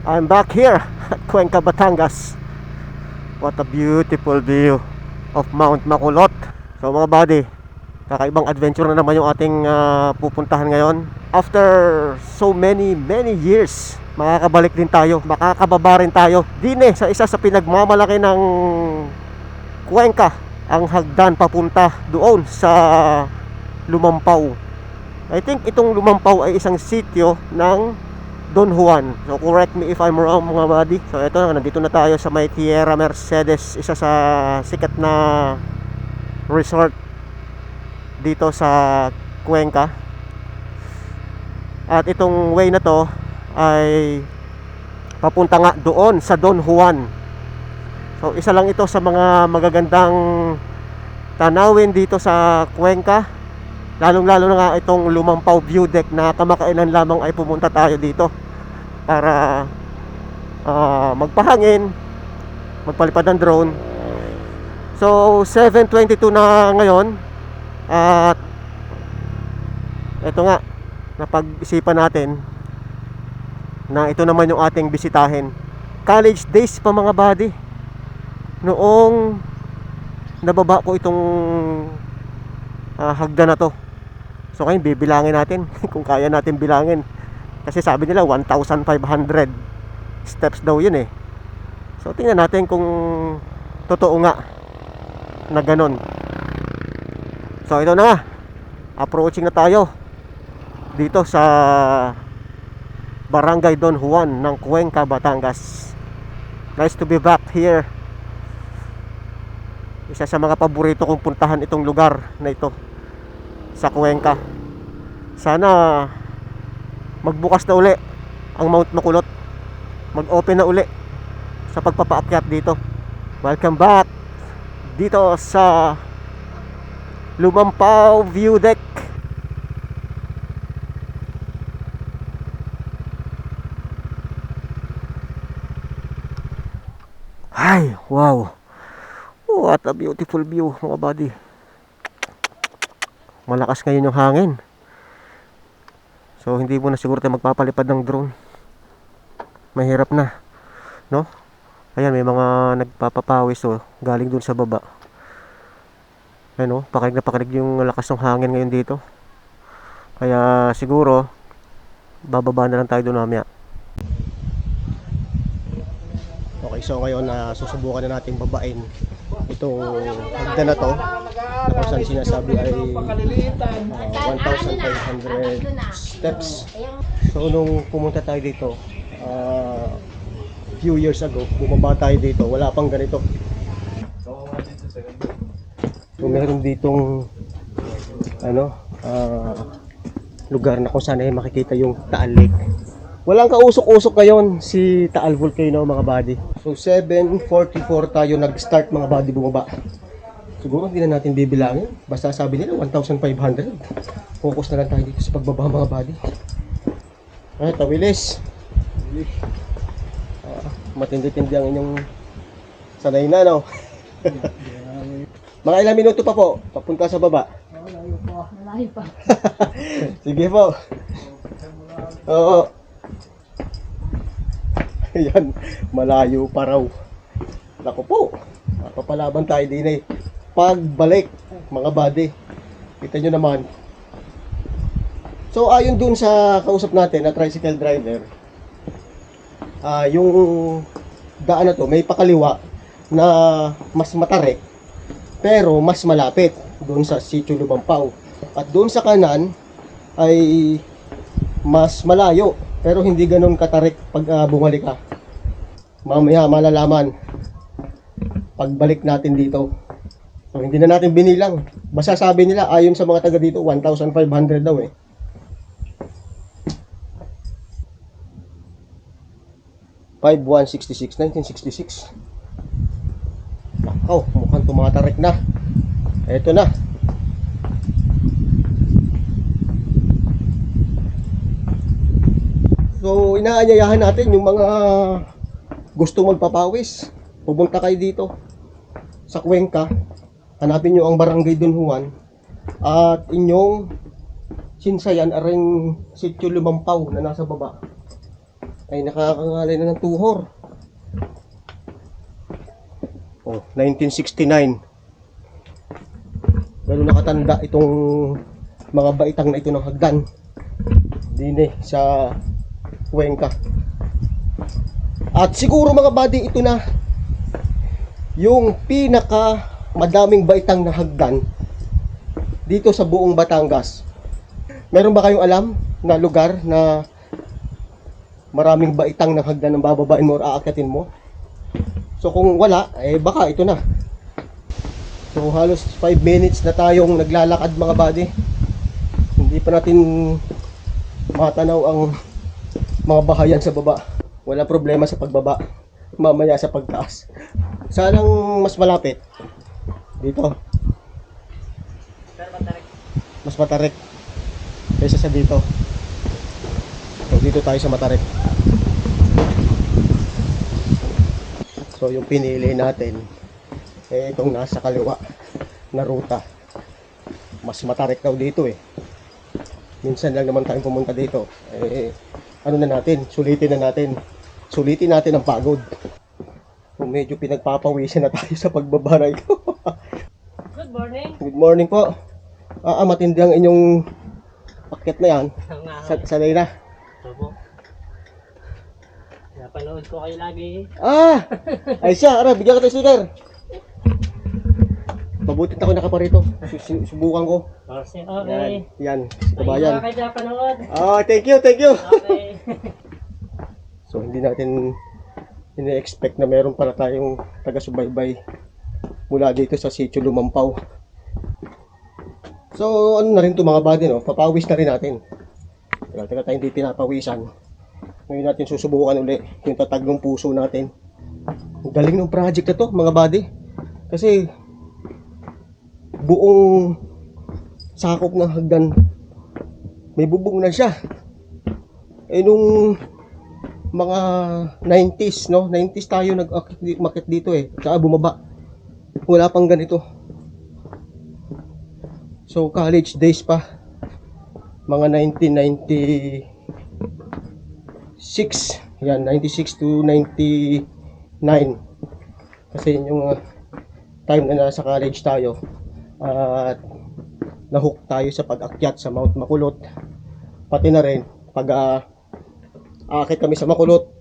I'm back here at Cuenca, Batangas. What a beautiful view of Mount Makulot. So mga buddy, kakaibang adventure na naman yung ating pupuntahan ngayon. After so many years, makakabalik din tayo, makakababa rin tayo din sa isa sa pinagmamalaki ng Cuenca, ang hagdan papunta doon sa Lumampaw. I think itong Lumampaw ay isang sitio ng Don Juan. So correct me if I'm wrong mga buddy. So ito, nandito na tayo sa may Tierra Mercedes, isa sa sikat na resort dito sa Cuenca. At itong way na to ay papunta nga doon sa Don Juan. So isa lang ito sa mga magagandang tanawin dito sa Cuenca. Lalong-lalo na nga itong Lumampaw view deck na kamakailan lamang ay pumunta tayo dito para magpahangin, magpalipad ng drone. So 7:22 na ngayon at ito nga, napag-isipan natin na ito naman yung ating bisitahin. College days pa mga buddy, noong nababa ko itong hagdan na to. So ngayon bibilangin natin kung kaya natin bilangin. Kasi sabi nila 1,500 steps daw yun eh. So tingnan natin kung totoo nga na ganon. So ito na, approaching na tayo dito sa Barangay Don Juan ng Cuenca, Batangas. Nice to be back here. Isa sa mga paborito kong puntahan itong lugar na ito sa Cuenca. Sana magbukas na uli ang Mount Makulot, mag-open na uli sa pagpapaakyat dito. Welcome back dito sa Lumampaw view deck. Ay, wow, what a beautiful view mga buddy. Malakas ngayon yung hangin. So hindi mo na siguro tayo magpapalipad ng drone. Mahirap na, no? Ayan, may mga nagpapapawis galing dun sa baba. Ayan pakinig na pakinig yung lakas ng hangin ngayon dito. Kaya siguro bababa na lang tayo dun mamaya. Okay, so ngayon susubukan na natin babain itong hagdan na to, na kung saan sinasabi ay 1,500 steps. So nung pumunta tayo dito few years ago, bumaba tayo dito, wala pang ganito. So meron ditong lugar na kung saan ay makikita yung Taal Lake. Walang kausok-usok ngayon si Taal Volcano mga buddy. So 7:44 tayo nag-start mga buddy bumaba. Siguro hindi na natin bibilangin. Basta sabi nila 1,500. Focus na lang tayo dito sa pagbaba mga buddy. Ay, tawilis. Matindi-tindi ang inyong sanay na, no? Mga ilang minuto pa po papunta sa baba. Malayo pa. Malayo pa. Sige po. Oo. Ayan, malayo pa raw. Naku po, napapalaban tayo din eh. Pagbalik, mga buddy, kita nyo naman. So ayon dun sa kausap natin na tricycle driver, yung daan na to may pakaliwa na mas matarik pero mas malapit dun sa Sitio Lumampaw. At dun sa kanan ay mas malayo pero hindi ganun katarik pag bumalik ka. Mamaya malalaman pagbalik natin dito. So hindi na natin binilang. Basta sabi nila ayon sa mga taga dito 1,500 daw eh. (5/1/66) 1966. Nakaw, mukhang tumatarik na. Eto na. So inaanyayahan natin yung mga gusto magpapawis, pupunta kayo dito sa Cuenca, hanapin nyo ang Barangay Don Juan at inyong sinsayan aring Sitio Lumampaw na nasa baba. ay nakakangalay na ng tuhor. Oh, 1969. Ganun nakatanda itong mga baitang na ito ng hagdan. Din sa Cuenca. At siguro mga buddy, ito na yung pinaka madaming baitang na hagdan dito sa buong Batangas. Meron ba kayong alam na lugar na maraming baitang ng hagdan ang bababain mo o aakyatin mo? So kung wala, eh baka ito na. So halos 5 minutes na tayong naglalakad mga buddy. Hindi pa natin matanaw ang mga bahayan sa baba. Wala problema sa pagbaba. Mamaya sa pagtaas. Saan ang mas malapit? Dito. Mas Matarik kaysa sa dito. So dito tayo sa Matarik. So yung pinili natin eh itong nasa kaliwa na ruta. Mas Matarik daw dito eh. Minsan lang naman tayong pumunta dito. Eh ano na natin, sulitin natin ang pagod. So medyo pinagpapawisan na tayo sa pagbabaray ko. Good morning. Good morning po. Matindi ang inyong paket na yan. Sanay na. Opo. Napanood ko kayo lagi. Ay siya, bigyan ka tayo sticker. Mabuti na ako nakaparito. Subukan ko. Okay. Yan, kabayan. Ay, kayo napanood. Thank you. Okay. So hindi natin ini-expect na meron pala tayong taga-subaybay mula dito sa Sitio Lumampaw. So ano na rin to mga buddy, no? Papawis na rin natin. Tagal tayo hindi pinapawisan. Ngayon natin susubukan uli yung tatag ng puso natin. Ang galing ng project na to mga buddy. Kasi buong sakop ng hagdan may bubong na siya. Eh nung mga 90s, no? 90s tayo nag-market dito eh. Tsaka bumaba. Wala pang ganito. So college days pa. Mga 1996. Yan, 96 to 99. Kasi yun yung time na nasa college tayo. At nahook tayo sa pag-akyat sa Mount Makulot. Pati na rin pag aakit kami sa Makulot,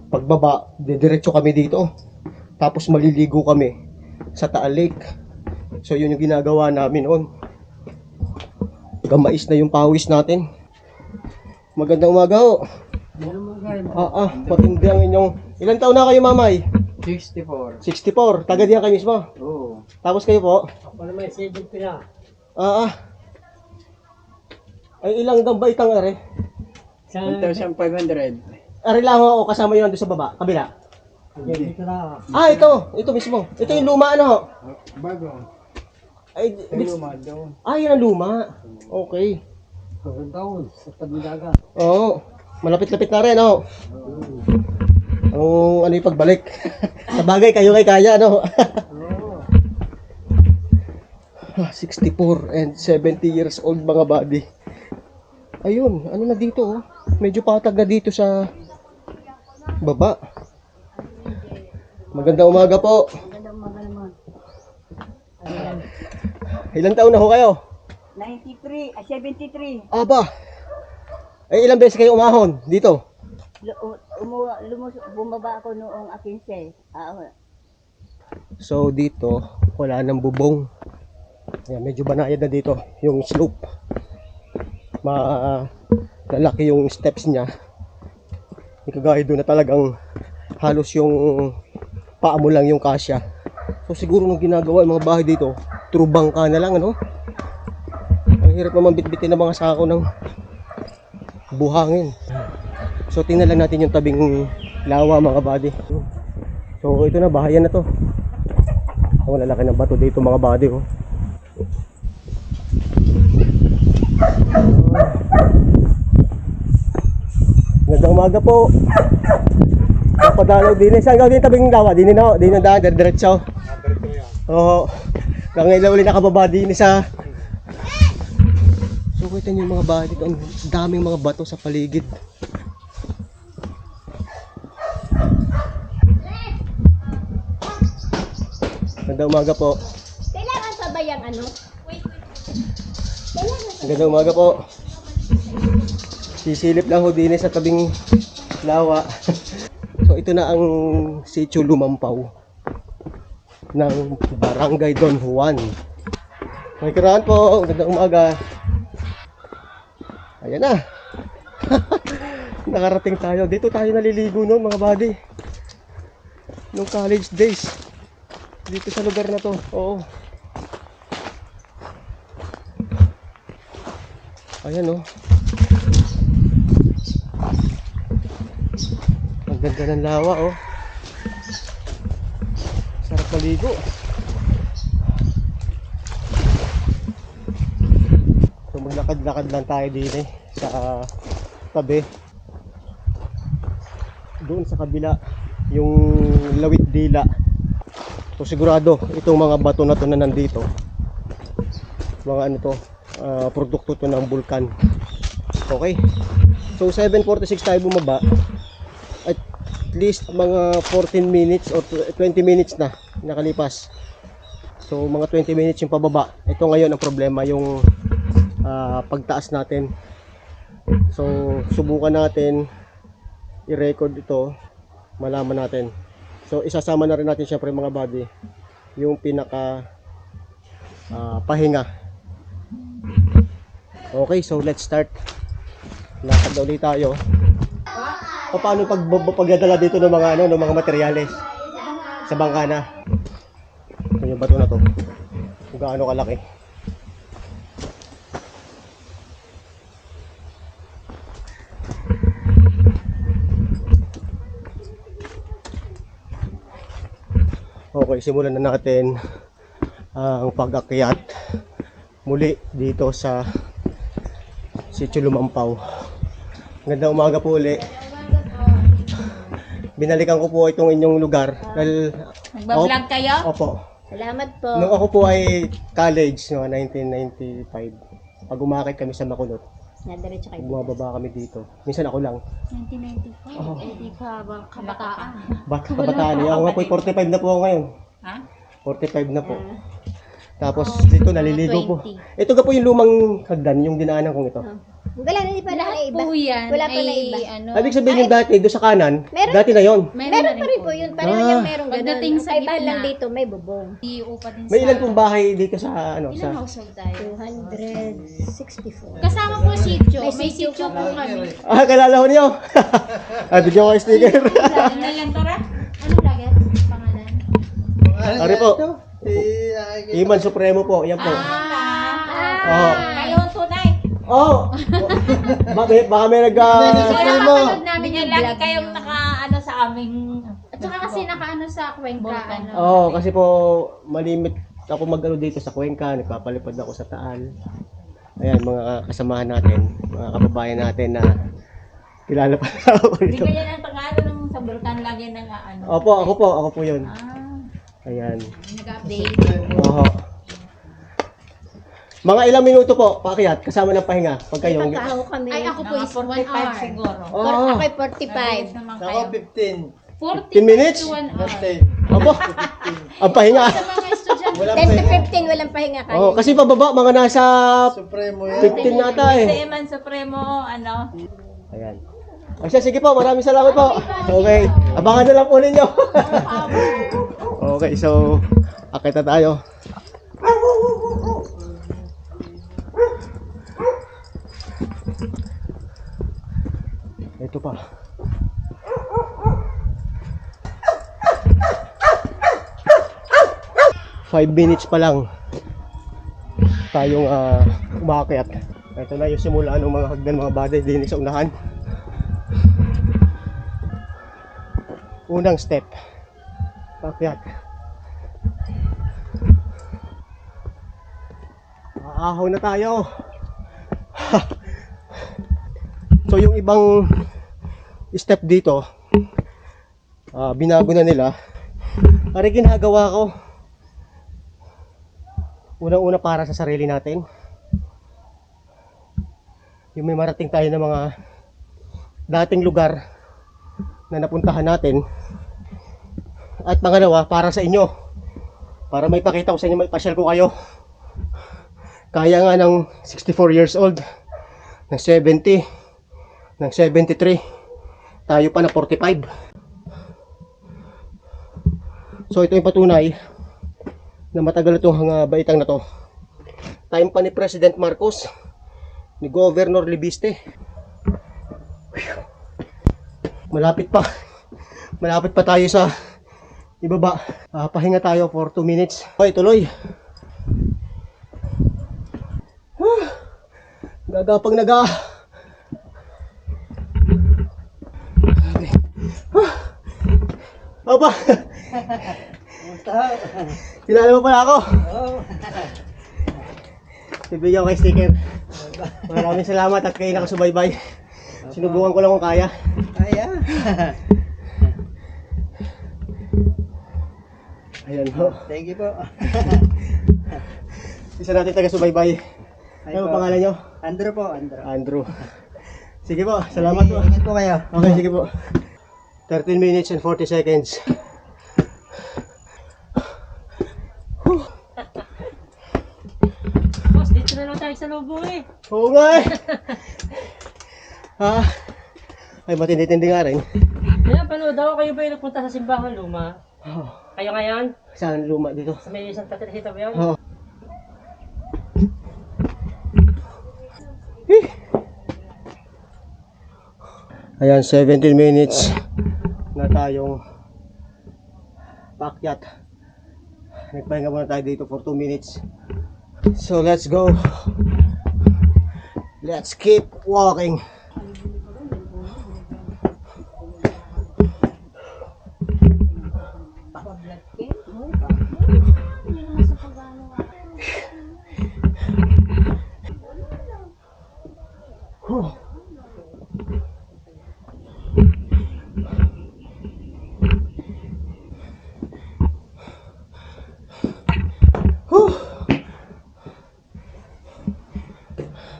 pagbaba didiretso kami dito, tapos maliligo kami sa Taal Lake. So yun yung ginagawa namin noon. Gamais na yung pawis natin. Magandang umaga ho. Patindi ang inyong... Ilan taon na kayo mamay? 64. 64, taga diyan kayo mismo. Oo. Tapos kayo po? Ako naman 70 na. Ay ilang baitang are? 1,500. Are lang ho, kasama yun doon sa baba, kabila. Dito na. Ito mismo. Ito yung luma ano ho? Bago. Ay, Luma doon. yan ang luma. Okay. Sobrang taon sa Tabilaga. Oo. Malapit-lapit na rin, oh. Ano yung pagbalik? Sa bagay, kayo kay kaya, no? 64 and 70 years old mga buddy. Ayun, ano na dito, oh. Medyo patag na dito sa baba. Magandang umaga po. Magandang umaga naman. Ilang taon na ho kayo? 73. Aba. Ay, ilang beses kayo umahon dito? Bumaba ako noong 15. So dito, wala nang bubong. Ayan, medyo banayad na dito yung slope. Lalaki yung steps niya. Ikagaya doon na talagang halos yung paa mo lang yung kasya. So siguro nung ginagawa yung mga bahay dito, trubang ka na lang, ano? Ang hirap naman bitbitin ng mga sako ng buhangin. So tingnan lang natin yung tabing lawa mga buddy. So ito na, bahayan na to. Ang lalaki ng bato dito mga buddy, oh. Magandang umaga po. Papadalaw din. Saan gawin tabing lawa? Din na, din na daan, diretso. Oo. Ngayon ulit nakababa din sa... So kita niyo mga bahay dito, ang daming mga bato sa paligid. Magandang umaga po. Kailangan pa ba yung ano? Magandang umaga po. Sisilip lang ho din sa tabing lawa. So ito na ang Sitio Lumampaw ng Barangay Don Juan. May kiraan po. Magandang umaga. Ayan na. Nakarating tayo. Dito tayo naliligo noon mga buddy. Nung college days. Dito sa lugar na to. Oo. Ayan oh. Ang ganda ng lawa oh. Sarap maligo. So maglakad-lakad lang tayo din sa tabi. Doon sa kabila yung Lawit Dila. So sigurado itong mga bato na to na nandito. Mga ano to, produkto to ng bulkan. Okay. So 7:46 tayo bumaba. At least mga 14 minutes or 20 minutes na nakalipas. So mga 20 minutes yung pababa. Ito ngayon ang problema, yung pagtaas natin. So subukan natin i-record ito, malaman natin. So isasama na rin natin syempre mga buddy yung pinaka pahinga. Okay, so let's start. Lakad na ulit tayo. Paano pagdadala dito ng mga ng mga materyales sa bangkana? Ito yung bato na to. Kung gaano kalaki. Okay, simulan na natin ang pag-akyat muli dito sa Sitio Lumampaw. Magandang umaga po uli. Binalikan ko po itong inyong lugar. Nagbablog kayo? Opo. Salamat po. Nung ako po ay college, no, 1995. Pag umakit kami sa Makulot, Nadiretso kayo. bumababa kami dito. Minsan ako lang. 1995? Oh. Eh, di ka ba kabataan? Kabataan niya. Ako nga po, 45 na po ako ngayon. Ha? 45 na po. Tapos dito naliligo po. 20. Ito ka po yung lumang hagdan, yung dinaanan kong ito. Wala na pa na Lahat iba. po yan Wala pa na ay iba. ano. Ibig sabihin yung dati, doon sa kanan, Meron. dati na yon. Meron pa rin po yun. Pareho Ah. niyang merong ganun. Pagdating Ang sa kaibahan gitna. lang dito, may bubong. Di upa din May sa... ilan pong bahay dito sa ano Ilan sa household tayo? 264. Kasama po sityo. May May sityo sityo po kami. kalala ko niyo. Bigyan ko kayo sticker. Ano lang to ra? Anong lagat? Pangalan? Ari po. Iman Supremo po, yan po. Oo. Kayo ang tunay. Oh. Baka may nag Supremo. Namin yung lagi kayong naka-ano sa aming... At saka kasi naka-ano sa Cuenca. Ano. Oo, kasi po malimit ako mag-ano dito sa Cuenca, nagpapalipad ako sa Taal. Ayan, mga kasamahan natin, mga kababayan natin na kilala pa ako Hindi dito. ba yan ang pag-ano nung sa Bulkan lagi ng ano? Opo, ako po yun. Ayan. Nag-update. Oo. Mga ilang minuto po, paakyat, kasama ng pahinga. Pag kayo. Pagkaho kami. Ay, ako po is 1 hour. Siguro. Oh, Ako'y 45. Naman Ako kayo. 15. 15 minutes? to 1 hour. 10. opo. Ang pahinga. Sa mga estudyante. 10 to 15, walang pahinga kayo. Oh, kasi pababa, mga nasa Supremo yan. 15 nata Si eh. Eman Supremo, ano? Ayan. O siya, sige po, maraming salamat po. Okay, abangan na lang po ninyo. Okay, so, akit na tayo. Ito pa. Five minutes pa lang tayong umakyat. Ito na yung simula ng mga hagdan, mga baday din sa unahan. Unang step, pakyat. Aahaw na tayo. So yung ibang step dito, binago na nila. Ari ginagawa ko, unang-una para sa sarili natin. Yung may marating tayo ng mga dating lugar na napuntahan natin. At pangalawa, para sa inyo. Para may pakita ko sa inyo, may pasyal ko kayo. Kaya nga ng 64 years old, ng 70, ng 73, tayo pa na 45. So ito yung patunay na matagal itong baitang na to. Time pa ni President Marcos, ni Governor Libiste. Malapit pa tayo sa ibaba. Pahinga tayo for 2 minutes. Okay, tuloy. Gagapang naga. Aba. Kilala mo pala ako. Bibigyan ko kay sticker. Maraming salamat at kayo nakasubaybay. Sinubukan ko lang kung kaya. Ayan po. Thank you po. Isa natin taga-subaybay. Ano ang pangalan nyo? Andrew po, Andrew. Andrew. Sige po, salamat po. Ingat po kayo. Okay, sige po. 13 minutes and 40 seconds. Boss, dito na lang tayo sa lubong eh. Oo nga eh. Ay, matindi-tindi nga rin. Kaya panood ako, kayo ba yung nagpunta sa simbahan luma? Kayo ngayon? Saan luma dito? Sa may Santa Teresita ba yun? Oo. Ayan, 17 minutes na tayong paakyat. Nagpahinga muna tayo dito for 2 minutes. So let's go. Let's keep walking.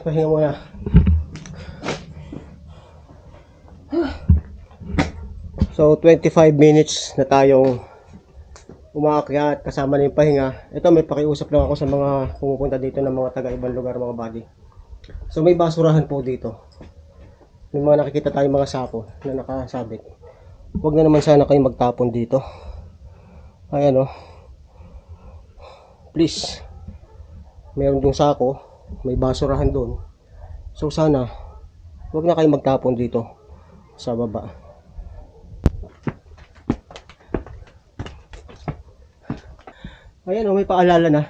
Pahinga muna. So 25 minutes na tayong umaakyat kasama na yung pahinga. Ito, may pakiusap lang ako sa mga pumupunta dito ng mga taga ibang lugar, mga buddy. So may basurahan po dito. May mga nakikita tayong mga sako na nakasabit. Huwag na naman sana kayo magtapon dito. Ayan o. Please. Meron dong sako. May basurahan doon. So sana huwag na kayo magtapon dito sa baba. Ayan o, may paalala na.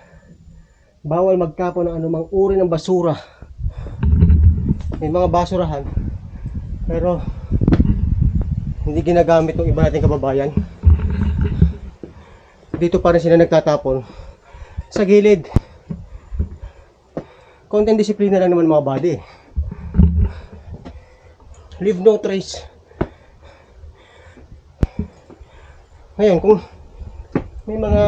Bawal magtapon ng anumang uri ng basura. May mga basurahan pero hindi ginagamit ng iba nating kababayan. Dito pa rin sila nagtatapon sa gilid. Konting disiplina lang naman mga buddy. Leave no trace. Ngayon, kung may mga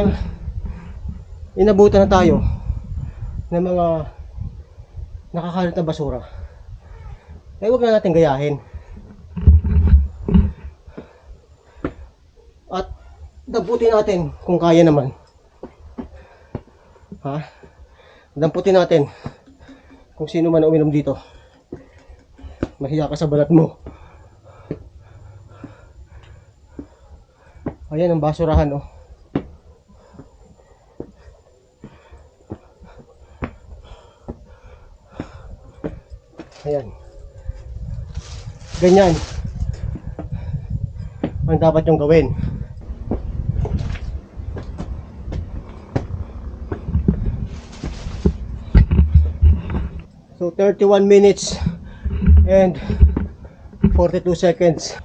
inabutan na tayo ng mga nakakalat na basura, eh huwag na natin gayahin. At damputin natin kung kaya naman. Damputin natin kung sino man uminom dito. Mahiya ka sa balat mo. Ayan ang basurahan oh. Ayan. Ganyan ang dapat yung gawin. So 31 minutes and 42 seconds.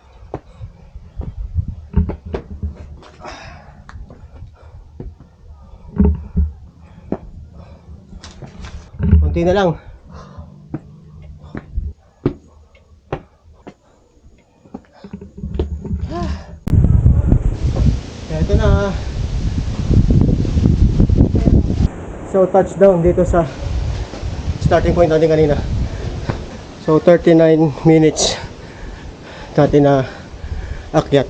Konti na lang. Ito na. So touchdown dito sa starting point natin kanina. So 39 minutes natin na akyat.